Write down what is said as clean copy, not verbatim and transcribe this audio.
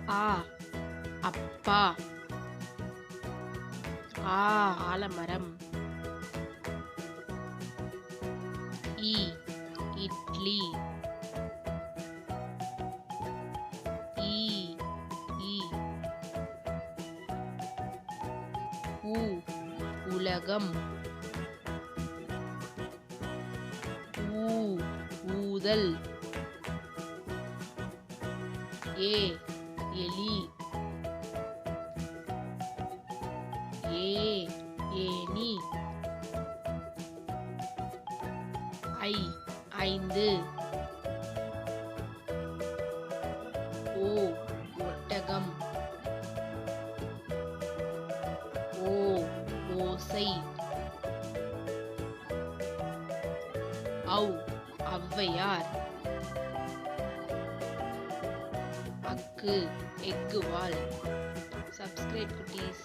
ஆ அப்பா. ஆலமரம். இ இட்லி. ஈ ஈ உ உலகம். ஊ ஊதல். ஏ எலி. ஏ ஏனி. ஐ ஐந்து. ஓ ஒட்டகம். ஓ ஓசை. ஔ ஔவையார். அக்கு எக்குவால். சப்ஸ்கிரைப் குட்டீஸ்.